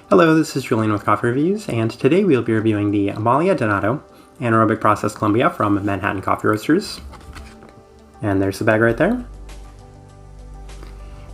Hello, this is Julian with Coffee Reviews, and today we'll be reviewing the Amalia Donado Anaerobic Colombia from Manhattan Coffee Roasters. And there's the bag right there.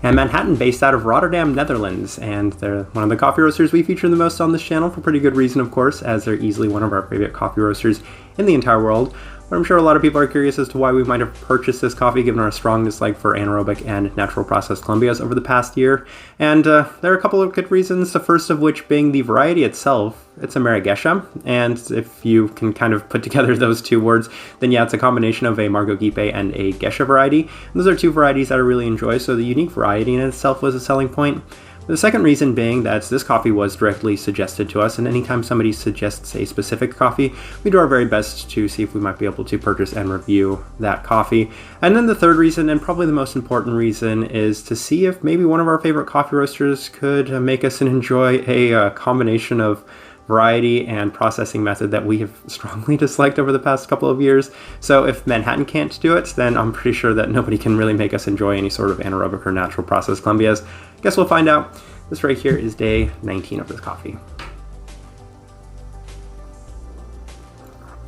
And Manhattan, based out of Rotterdam, Netherlands, and they're one of the coffee roasters we feature the most on this channel for pretty good reason, of course, as they're easily one of our favorite coffee roasters in the entire world. But I'm sure a lot of people are curious as to why we might have purchased this coffee given our strong dislike for anaerobic and natural processed Colombias over the past year. And there are a couple of good reasons, the first of which being the variety itself. It's a Marragesha, and if you can kind of put together those two words, then yeah, it's a combination of a Margot-Gipe and a Gesha variety. And those are two varieties that I really enjoy, so the unique variety in itself was a selling point. The second reason being that this coffee was directly suggested to us, and anytime somebody suggests a specific coffee, we do our very best to see if we might be able to purchase and review that coffee. And then the third reason, and probably the most important reason, is to see if maybe one of our favorite coffee roasters could make us enjoy a combination of variety and processing method that we have strongly disliked over the past couple of years. So if Manhattan can't do it, then I'm pretty sure that nobody can really make us enjoy any sort of anaerobic or natural processed Colombias. Guess we'll find out. This right here is day 19 of this coffee.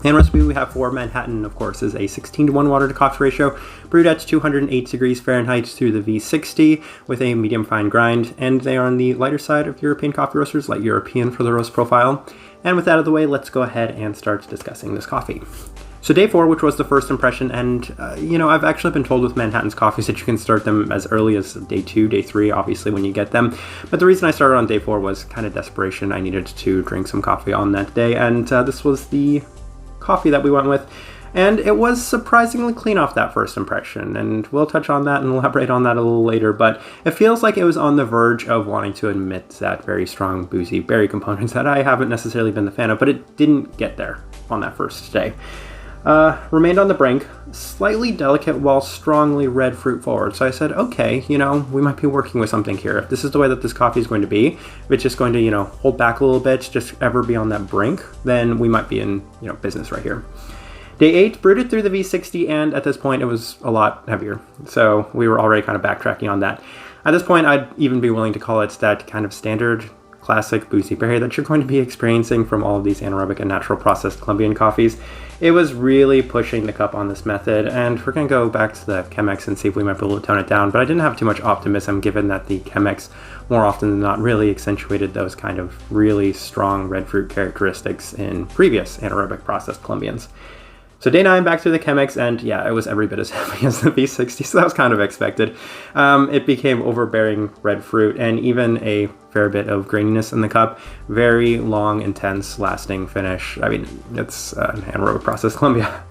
And recipe we have for Manhattan, of course, is a 16:1 water to coffee ratio, brewed at 208 degrees Fahrenheit through the V60 with a medium fine grind, and they are on the lighter side of European coffee roasters, light European for the roast profile. And with that out of the way, let's go ahead and start discussing this coffee. So day 4, which was the first impression, and I've actually been told with Manhattan's coffees that you can start them as early as day 2, day 3, obviously when you get them. But the reason I started on day 4 was kind of desperation. I needed to drink some coffee on that day, and this was the coffee that we went with, and it was surprisingly clean off that first impression, and we'll touch on that and elaborate on that a little later, but it feels like it was on the verge of wanting to admit that very strong boozy berry components that I haven't necessarily been the fan of, but it didn't get there on that first day. Remained on the brink, slightly delicate while strongly red fruit forward. So I said, okay, we might be working with something here. If this is the way that this coffee is going to be, if it's just going to, hold back a little bit, just ever be on that brink, then we might be in, business right here. Day 8, brewed it through the V60, and at this point it was a lot heavier. So we were already kind of backtracking on that. At this point, I'd even be willing to call it that kind of standard classic boozy berry that you're going to be experiencing from all of these anaerobic and natural processed Colombian coffees. It was really pushing the cup on this method, and we're going to go back to the Chemex and see if we might be able to tone it down, but I didn't have too much optimism given that the Chemex more often than not really accentuated those kind of really strong red fruit characteristics in previous anaerobic processed Colombians. So day 9, back to the Chemex, and yeah, it was every bit as heavy as the V60, so that was kind of expected. It became overbearing red fruit, and even a fair bit of graininess in the cup. Very long, intense, lasting finish. I mean, it's an anaerobic processed Colombia.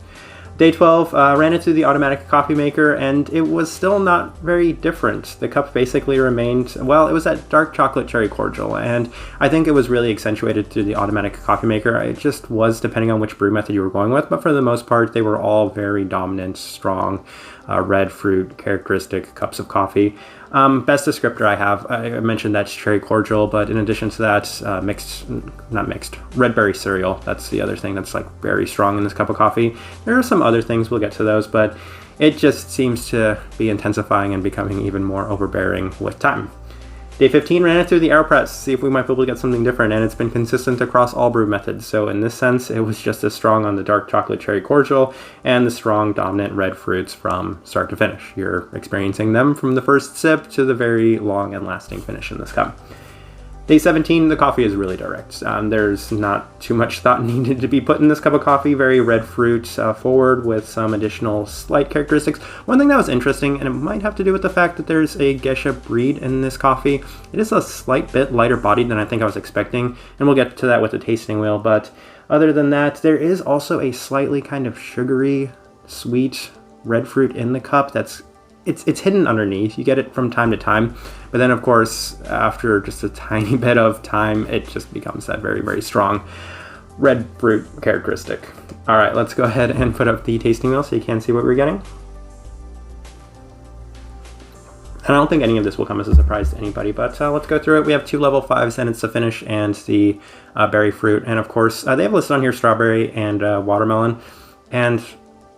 Day 12, ran it through the automatic coffee maker, and it was still not very different. The cup basically remained, well, it was that dark chocolate cherry cordial, and I think it was really accentuated through the automatic coffee maker. It just was, depending on which brew method you were going with, but for the most part, they were all very dominant, strong, red fruit characteristic cups of coffee. Best descriptor I have, I mentioned that's cherry cordial, but in addition to that, red berry cereal. That's the other thing that's like very strong in this cup of coffee. There are some other things, we'll get to those, but it just seems to be intensifying and becoming even more overbearing with time. Day 15, ran it through the AeroPress, see if we might be able to get something different, and it's been consistent across all brew methods. So in this sense, it was just as strong on the dark chocolate cherry cordial and the strong dominant red fruits from start to finish. You're experiencing them from the first sip to the very long and lasting finish in this cup. Day 17, the coffee is really direct. There's not too much thought needed to be put in this cup of coffee. Very red fruit forward with some additional slight characteristics. One thing that was interesting, and it might have to do with the fact that there's a Gesha breed in this coffee, it is a slight bit lighter bodied than I think I was expecting, and we'll get to that with the tasting wheel, but other than that, there is also a slightly kind of sugary, sweet red fruit in the cup that's It's hidden underneath. You get it from time to time, but then of course after just a tiny bit of time it just becomes that very, very strong red fruit characteristic. All right, let's go ahead and put up the tasting wheel so you can see what we're getting. And I don't think any of this will come as a surprise to anybody, but let's go through it. We have 2 level 5s, and it's the finish and the berry fruit, and of course they have listed on here strawberry and watermelon, and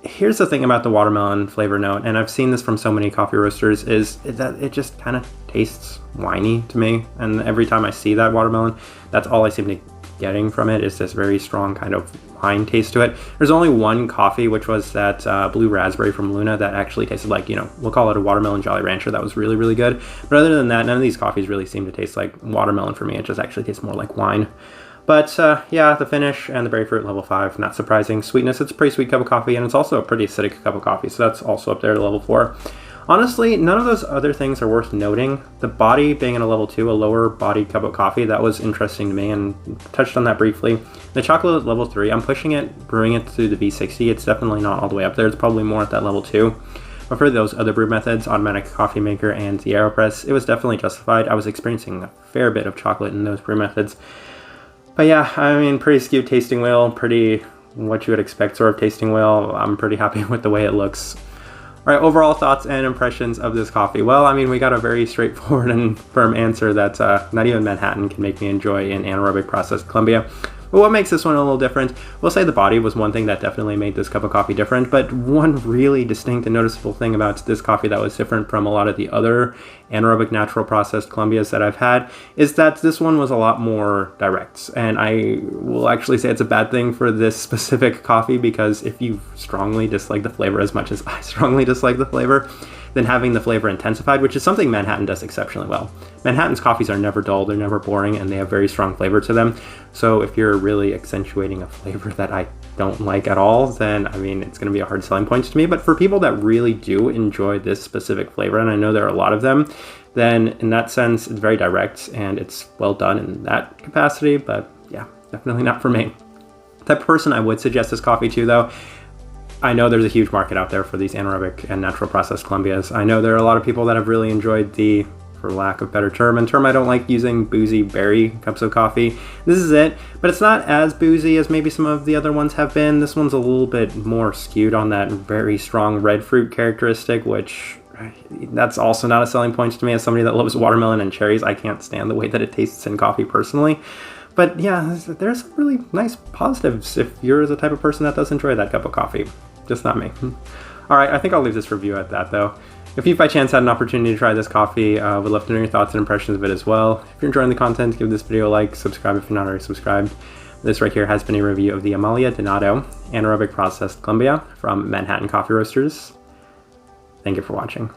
here's the thing about the watermelon flavor note, and I've seen this from so many coffee roasters, is that it just kind of tastes winey to me. And every time I see that watermelon, that's all I seem to getting from it, is this very strong kind of wine taste to it. There's only one coffee, which was that blue raspberry from Luna, that actually tasted like, we'll call it a watermelon Jolly Rancher. That was really, really good. But other than that, none of these coffees really seem to taste like watermelon for me. It just actually tastes more like wine. But yeah, the finish and the berry fruit, level 5, not surprising. Sweetness, it's a pretty sweet cup of coffee, and it's also a pretty acidic cup of coffee, so that's also up there to level 4. Honestly, none of those other things are worth noting. The body being in a level 2, a lower bodied cup of coffee, that was interesting to me, and touched on that briefly. The chocolate at level 3, I'm pushing it, brewing it through the V60. It's definitely not all the way up there. It's probably more at that level 2. But for those other brew methods, automatic coffee maker and the AeroPress, it was definitely justified. I was experiencing a fair bit of chocolate in those brew methods. But yeah, I mean, pretty skewed tasting wheel, pretty what you would expect sort of tasting wheel. I'm pretty happy with the way it looks. All right, overall thoughts and impressions of this coffee. Well, I mean, we got a very straightforward and firm answer that not even Manhattan can make me enjoy in anaerobic processed Colombia. But what makes this one a little different? We'll say the body was one thing that definitely made this cup of coffee different, but one really distinct and noticeable thing about this coffee that was different from a lot of the other anaerobic natural processed Colombias that I've had is that this one was a lot more direct. And I will actually say it's a bad thing for this specific coffee, because if you strongly dislike the flavor as much as I strongly dislike the flavor, then having the flavor intensified, which is something Manhattan does exceptionally well. Manhattan's coffees are never dull, they're never boring, and they have very strong flavor to them. So if you're really accentuating a flavor that I don't like at all, then I mean, it's going to be a hard selling point to me. But for people that really do enjoy this specific flavor, and I know there are a lot of them, then in that sense, it's very direct and it's well done in that capacity. But yeah, definitely not for me. The type of person I would suggest this coffee to, though, I know there's a huge market out there for these anaerobic and natural processed Colombias. I know there are a lot of people that have really enjoyed the, for lack of a better term, and term I don't like using, boozy berry cups of coffee. This is it, but it's not as boozy as maybe some of the other ones have been. This one's a little bit more skewed on that very strong red fruit characteristic, which that's also not a selling point to me as somebody that loves watermelon and cherries. I can't stand the way that it tastes in coffee personally. But yeah, there's some really nice positives if you're the type of person that does enjoy that cup of coffee. Just not me. All right, I think I'll leave this review at that, though. If you by chance had an opportunity to try this coffee, would love to know your thoughts and impressions of it as well. If you're enjoying the content, give this video a like, subscribe if you're not already subscribed. This right here has been a review of the Amalia Donado Anaerobic Processed Colombia from Manhattan Coffee Roasters. Thank you for watching.